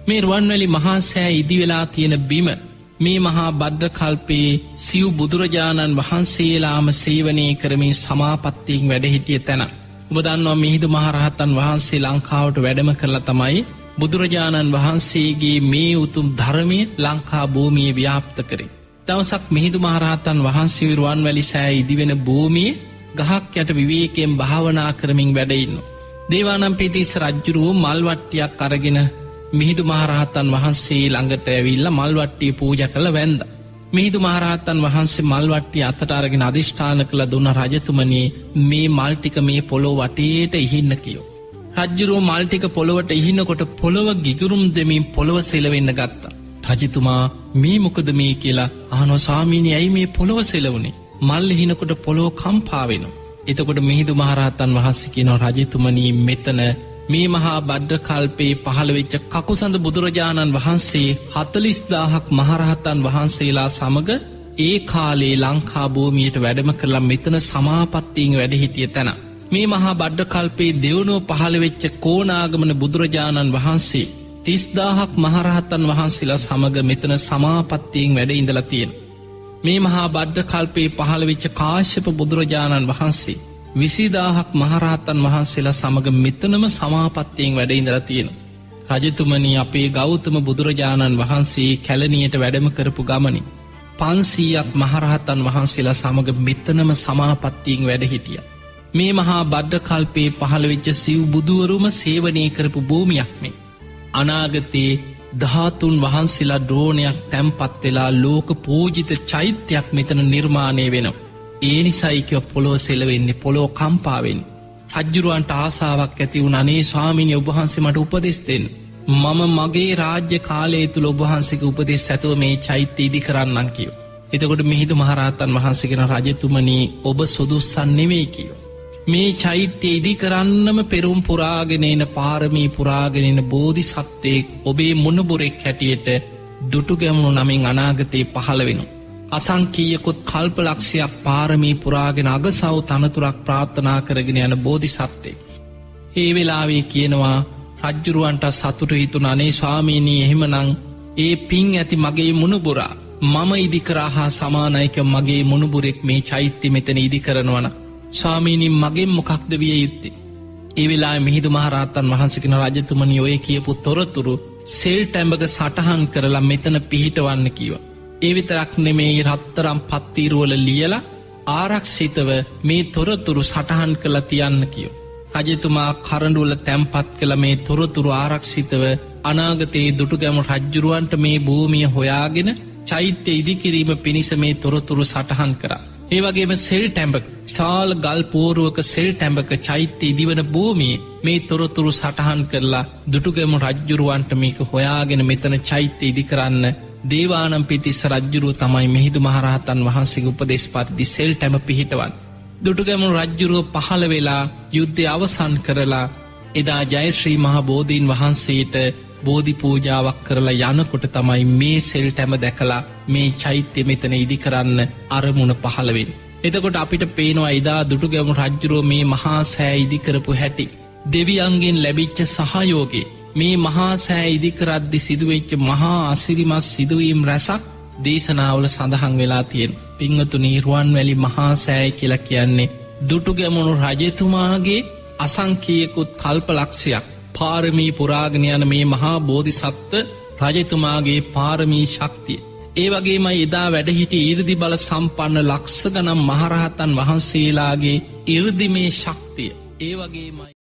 මේ රුවන්වැලි මහා සෑ ඉදි වෙලා තියෙන බිම මේ මහා භද්‍ර කල්පයේ සිව් බුදුරජාණන් වහන්සේලාම සේවනය කරමින් සමාපත්තියෙන් වැඩ හිටිය තැන. ඔබ දන්නවා මිහිඳු මහරහතන් වහන්සේ ලංකාවට වැඩම කරලා තමයි බුදුරජාණන් වහන්සේගේ මේ උතුම් ධර්මය ලංකා භූමියේ ව්‍යාප්ත කරේ. දවසක් මිහිඳු මහරහතන් වහන්සේ රුවන්වැලි සෑ ඉදිවෙන භූමියේ ගහක් යට විවේකයෙන් භාවනා කරමින් වැඩ ඉන්නවා. දේවානම්පියතිස්ස රජුරුව මල් වට්ටියක් අරගෙන මිහිඳු මහරහතන් වහන්සේ ළඟට ඇවිල්ලා මල් වට්ටිය පූජා කළ වැන්ද. මිහිඳු මහරහතන් වහන්සේ මල් වට්ටිය අතට අරගෙන අධිෂ්ඨාන කළ දුන්න රජතුමනි මේ මල් ටික මේ පොළොව වටේට ඉහින්න කියෝ. රජ්ජුරුව මල් ටික පොළොවට ඉහින්නකොට පොළොව ගිගුරුම් දෙමින් පොළොව සෙලවෙන්න ගත්තා. රජතුමා මේ මොකද මේ කියලා අහනවා ස්වාමීනි ඇයි මේ පොළොව සෙලවුනේ? මල් ඉහිනකොට පොළොව කම්පා වෙනවා. එතකොට මිහිඳු මහරහතන් වහන්සේ කියනවා රජතුමනි මෙතන මේ මහා භද්‍ර කල්පේ පහළ වෙච්ච කකුසඳ බුදුරජාණන් වහන්සේ 40000ක් මහරහතන් වහන්සේලා සමග ඒ කාලේ ලංකා භූමියට වැඩම කරලා මෙතන සමාපත්තියෙන් වැඩ හිටිය තැන. මේ මහා භද්‍ර කල්පේ දෙවනුව පහළ වෙච්ච කෝණාගමන බුදුරජාණන් වහන්සේ 30000ක් මහරහතන් වහන්සේලා සමග මෙතන සමාපත්තියෙන් වැඩ ඉඳලා තියෙන. මේ මහා භද්‍ර කල්පේ පහළ වෙච්ච කාශ්‍යප බුදුරජාණන් වහන්සේ 20000ක් මහරහතන් වහන්සේලා සමග මෙතනම සමාපත්තියෙන් වැඩ ඉඳලා තියෙන. රජතුමනි අපේ ගෞතම බුදුරජාණන් වහන්සේ කැලණියට වැඩම කරපු ගමනේ 500ක් මහරහතන් වහන්සේලා සමග මෙතනම සමාපත්තියෙන් වැඩ හිටියා. මේ මහා භද්‍ර කල්පේ පහළ වෙච්ච සිව් බුදුවරුම සේවනය කරපු භූමියක් මේ. අනාගතේ ධාතුන් වහන්සේලා ද්‍රෝණයක් තැම්පත් වෙලා ලෝක පූජිත චෛත්‍යයක් මෙතන නිර්මාණය වෙනවා. ඒ නිසායි කිය පොළොව සෙලවෙන්නේ පොළොව කම්පා වෙන්නේ. රජ්ජුරුවන්ට ආසාවක් ඇති වුණ අනේ ස්වාමීනි ඔබ වහන්සේ මට උපදෙස් දෙන්න. මම මගේ රාජ්‍ය කාලය තුල ඔබ වහන්සේගේ උපදෙස් ඇතුව මේ චෛත්‍ය ඉදි කරන්නම් කියෝ. එතකොට මිහිඳු මහරහතන් වහන්සේ කියන රජතුමනි ඔබ සුදුස්සන් නෙවෙයි කියෝ. මේ චෛත්‍ය ඉදි කරන්නම පෙරම් පුරාගෙන එන පාරමී පුරාගෙන එන බෝධිසත්වයෙක් ඔබේ මුණුබුරෙක් හැටියට දුටුගැමුණු නමින් අනාගතේ පහළ වෙනවා. අසංකීයකොත් කල්පලක්ෂයක් පාරමී පුරාගෙන අගසව් තනතුරක් ප්‍රාර්ථනා කරගෙන යන බෝධිසත්වයෙක්. ඒ වෙලාවේ කියනවා රජ්ජුරුවන්ට සතුටු හිතුන අනේ ස්වාමීනී එහෙමනම් ඒ පින් ඇති මගේ මුණුබුරා මම ඉදි කරා හා සමානයික මගේ මුණුබුරෙක් මේ චෛත්‍ය මෙතන ඉදි කරනවන ස්වාමීනී මගෙන් මොකක්ද විය යුත්තේ? ඒ වෙලාවේ මිහිඳු මහරහතන් වහන්සේ කියන රජතුමනි ඔය කියපු තොරතුරු සෙල් ටැඹක සටහන් කරලා මෙතන පිහිටවන්න කිව්වා. ඒ විතරක් නෙමේ රත්තරම් පත්තිරුවල ලියලා ආරක්ෂිතව මේ තොරතුරු සටහන් කළා තියන්න කියෝ. රජතුමා කරඬුවල තැම්පත් කළ මේ තොරතුරු ආරක්ෂිතව අනාගතයේ දුටුගැමුණු රජ්ජුරුවන්ට මේ භූමිය හොයාගෙන චෛත්‍ය ඉදිකිරීම පිණිස මේ තොරතුරු සටහන් කරා. ඒ වගේම සෙල් ටැඹක ශාල ගල් පෝරුවක සෙල් ටැඹක චෛත්‍ය ඉදිවන භූමියේ මේ තොරතුරු සටහන් කරලා දුටුගැමුණු රජ්ජුරුවන්ට මේක හොයාගෙන මෙතන චෛත්‍ය ඉදි කරන්න දේවානම්පියතිස්ස රජ්ජුරුව තමයි මිහිඳු මහරහතන් වහන්සේගේ උපදෙස් පරිදි සෙල් ටැඹ පිහිටවන්නේ. දුටුගැමුණු රජ්ජුරුව පහළ වෙලා යුද්ධය අවසන් කරලා එදා ජයශ්‍රී මහ බෝධීන් වහන්සේට බෝධි පූජාවක් කරලා යනකොට තමයි මේ සෙල් ටැඹ දැකලා මේ චෛත්‍ය මෙතන ඉදි කරන්න අරමුණ පහළ වෙන්නේ. එතකොට අපිට පේනවා එදා දුටුගැමුණු රජ්ජුරුව මේ මහා සෑ ඉදි කරපු හැටි. දෙවියන්ගෙන් ලැබිච්ච සහයෝගේ මේ මහා සෑ ඉදි කරද්දි සිදුවෙච්ච මහා අසිරිමත් සිදුවීම් රැසක් දේශනාවල සඳහන් වෙලා තියෙන. පින්වතුනි රුවන්වැලි මහා සෑය කියලා කියන්නේ දුටුගැමුණු රජතුමාගේ අසංකීයකුත් කල්පලක්ෂයක් පාරමී පුරාගෙන යන මේ මහා බෝධිසත්ව රජතුමාගේ පාරමී ශක්තිය. ඒ වගේම එදා වැඩ සිටි 이르දි බල සම්පන්න ලක්ෂ ගණන් මහරහතන් වහන්සේලාගේ 이르දිමේ ශක්තිය. ඒ වගේමයි